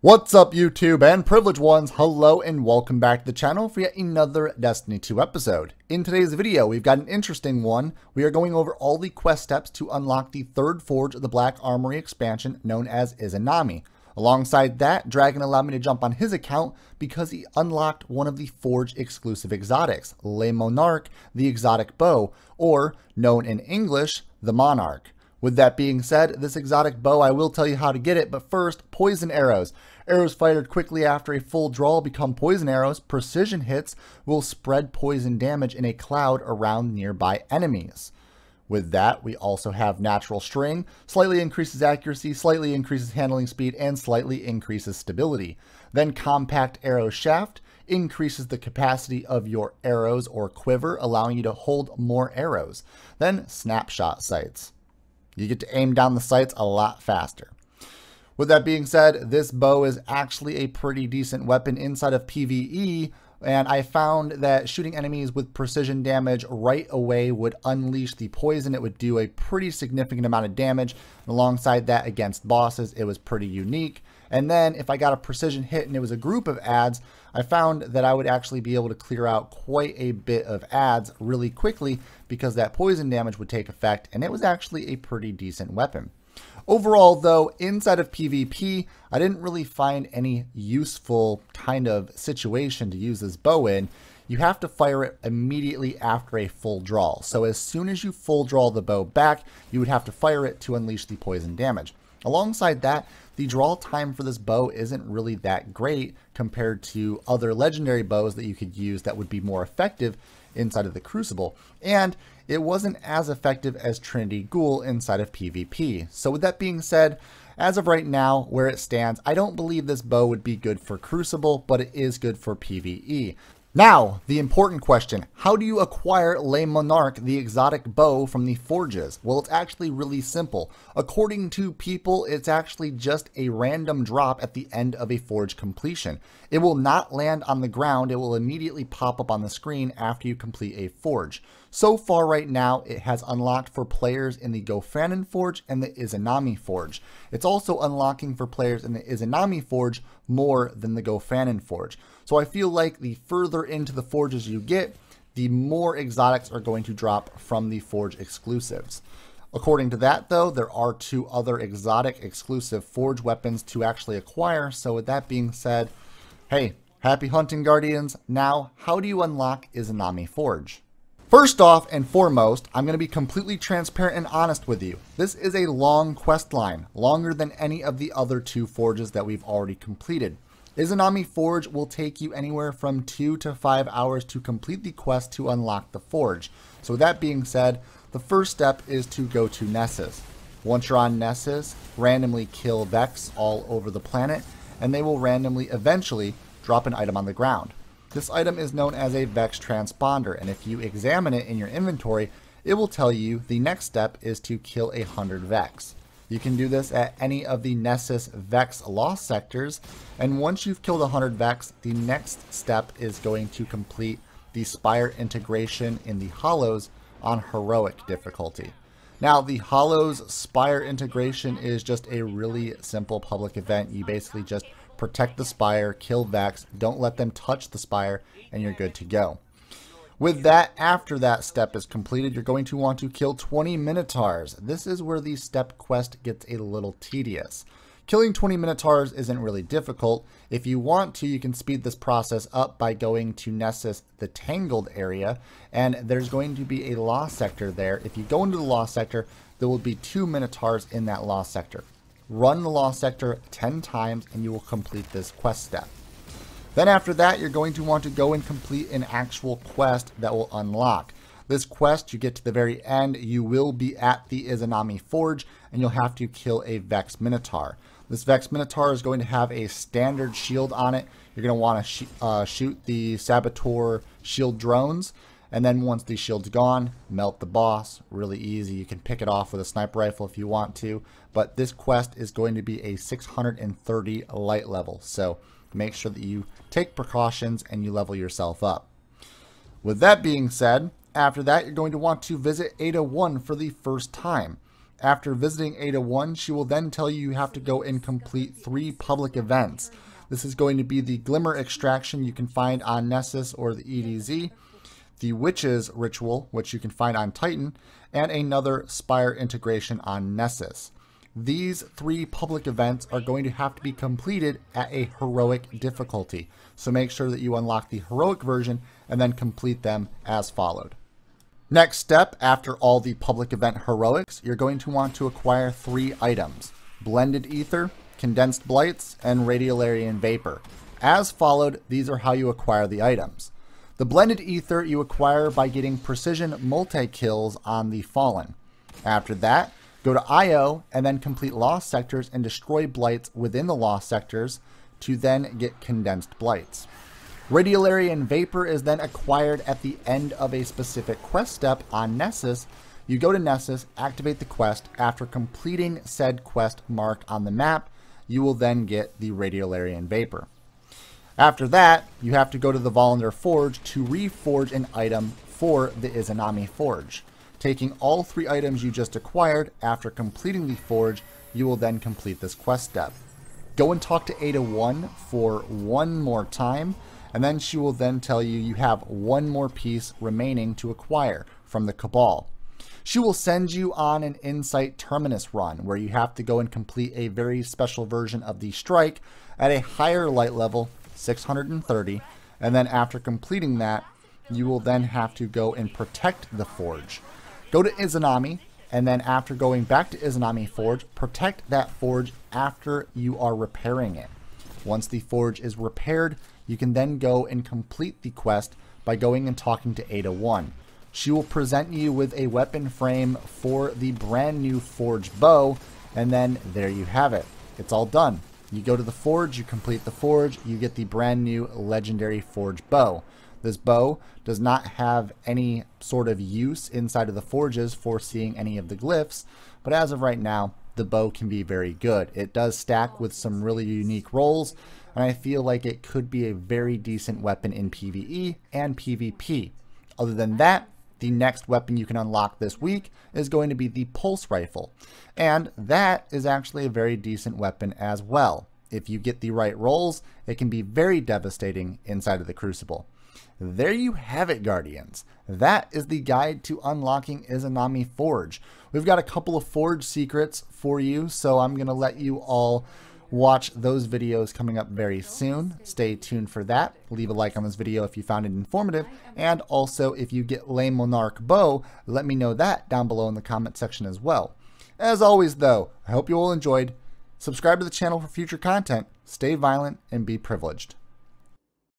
What's up, YouTube and privileged ones? Hello and welcome back to the channel for yet another Destiny 2 episode. In today's video, we've got an interesting one. We are going over all the quest steps to unlock the third forge of the Black Armory expansion known as Izanami. Alongside that, Dragon allowed me to jump on his account because he unlocked one of the forge exclusive exotics, Le Monarque, the exotic bow, or known in English, the Monarque. With that being said, this exotic bow, I will tell you how to get it, but first, poison arrows. Arrows fired quickly after a full draw become poison arrows. Precision hits will spread poison damage in a cloud around nearby enemies. With that, we also have natural string, slightly increases accuracy, slightly increases handling speed, and slightly increases stability. Then compact arrow shaft increases the capacity of your arrows or quiver, allowing you to hold more arrows. Then snapshot sights. You get to aim down the sights a lot faster. With that being said, this bow is actually a pretty decent weapon inside of PvE, and I found that shooting enemies with precision damage right away would unleash the poison. It would do a pretty significant amount of damage. And alongside that, against bosses, it was pretty unique. And then if I got a precision hit and it was a group of adds, I found that I would actually be able to clear out quite a bit of adds really quickly because that poison damage would take effect, and it was actually a pretty decent weapon. Overall, though, inside of PvP, I didn't really find any useful kind of situation to use this bow in. You have to fire it immediately after a full draw. So as soon as you full draw the bow back, you would have to fire it to unleash the poison damage. Alongside that, the draw time for this bow isn't really that great compared to other legendary bows that you could use that would be more effective inside of the Crucible, and it wasn't as effective as Trinity Ghoul inside of PvP. So with that being said, as of right now, where it stands, I don't believe this bow would be good for Crucible, but it is good for PvE. Now, the important question, how do you acquire Le Monarque, the exotic bow from the forges? Well, it's actually really simple. According to people, it's actually just a random drop at the end of a forge completion. It will not land on the ground, it will immediately pop up on the screen after you complete a forge. So far right now, it has unlocked for players in the Gofanin Forge and the Izanami Forge. It's also unlocking for players in the Izanami Forge more than the Gofanin Forge. So I feel like the further into the forges you get, the more exotics are going to drop from the forge exclusives. According to that, though, there are two other exotic exclusive forge weapons to actually acquire. So with that being said, hey, happy hunting, Guardians. Now, how do you unlock Izanami Forge? First off and foremost, I'm going to be completely transparent and honest with you. This is a long quest line, longer than any of the other two forges that we've already completed. Izanami Forge will take you anywhere from 2 to 5 hours to complete the quest to unlock the forge. So with that being said, the first step is to go to Nessus. Once you're on Nessus, randomly kill Vex all over the planet, and they will randomly eventually drop an item on the ground. This item is known as a Vex transponder, and if you examine it in your inventory, it will tell you the next step is to kill 100 Vex. You can do this at any of the Nessus Vex lost sectors, and once you've killed 100 Vex, the next step is going to complete the Spire integration in the Hollows on heroic difficulty. Now, the Hollows Spire integration is just a really simple public event. You basically just protect the Spire, kill Vex, don't let them touch the Spire, and you're good to go. With that, after that step is completed, you're going to want to kill 20 Minotaurs. This is where the step quest gets a little tedious. Killing 20 Minotaurs isn't really difficult. If you want to, you can speed this process up by going to Nessus, the Tangled area, and there's going to be a lost sector there. If you go into the lost sector, there will be 2 Minotaurs in that lost sector. Run the lost sector 10 times and you will complete this quest step. Then after that, you're going to want to go and complete an actual quest that will unlock. This quest, you get to the very end, you will be at the Izanami Forge, and you'll have to kill a Vex Minotaur. This Vex Minotaur is going to have a standard shield on it. You're going to want to shoot the Saboteur shield drones, and then once the shield's gone, melt the boss. Really easy. You can pick it off with a sniper rifle if you want to, but this quest is going to be a 630 light level, so make sure that you take precautions and you level yourself up. With that being said, after that, you're going to want to visit Ada 1 for the first time. After visiting Ada 1, she will then tell you have to go and complete 3 public events. This is going to be the Glimmer Extraction you can find on Nessus or the EDZ, the Witches Ritual, which you can find on Titan, and another Spire integration on Nessus. These 3 public events are going to have to be completed at a heroic difficulty, so make sure that you unlock the heroic version and then complete them as followed. Next step, after all the public event heroics, you're going to want to acquire 3 items: Blended Ether, Condensed Blights, and Radiolarian Vapor. As followed, these are how you acquire the items. The Blended Ether you acquire by getting precision multi-kills on the Fallen. After that, go to IO and then complete Lost Sectors and destroy Blights within the Lost Sectors to then get Condensed Blights. Radiolarian Vapor is then acquired at the end of a specific quest step on Nessus. You go to Nessus, activate the quest. After completing said quest mark on the map, you will then get the Radiolarian Vapor. After that, you have to go to the Volunteer Forge to reforge an item for the Izanami Forge. Taking all 3 items you just acquired, after completing the forge, you will then complete this quest step. Go and talk to Ada 1 for 1 more time, and then she will then tell you you have 1 more piece remaining to acquire from the Cabal. She will send you on an Insight Terminus run where you have to go and complete a very special version of the Strike at a higher light level, 630, and then after completing that, you will then have to go and protect the forge. Go to Izanami, and then after going back to Izanami Forge, protect that forge after you are repairing it. Once the forge is repaired, you can then go and complete the quest by going and talking to Ada 1. She will present you with a weapon frame for the brand new forge bow, and then there you have it. It's all done. You go to the forge, you complete the forge, you get the brand new legendary forge bow. This bow does not have any sort of use inside of the forges for seeing any of the glyphs, but as of right now, the bow can be very good. It does stack with some really unique rolls, and I feel like it could be a very decent weapon in PvE and PvP. Other than that, the next weapon you can unlock this week is going to be the Pulse Rifle, and that is actually a very decent weapon as well. If you get the right rolls, it can be very devastating inside of the Crucible. There you have it, Guardians. That is the guide to unlocking Izanami Forge. We've got a couple of Forge secrets for you, so I'm going to let you all watch those videos coming up very soon. Stay tuned for that. Leave a like on this video if you found it informative, and also if you get Le Monarque bow, let me know that down below in the comment section as well. As always though, I hope you all enjoyed. Subscribe to the channel for future content. Stay violent and be privileged.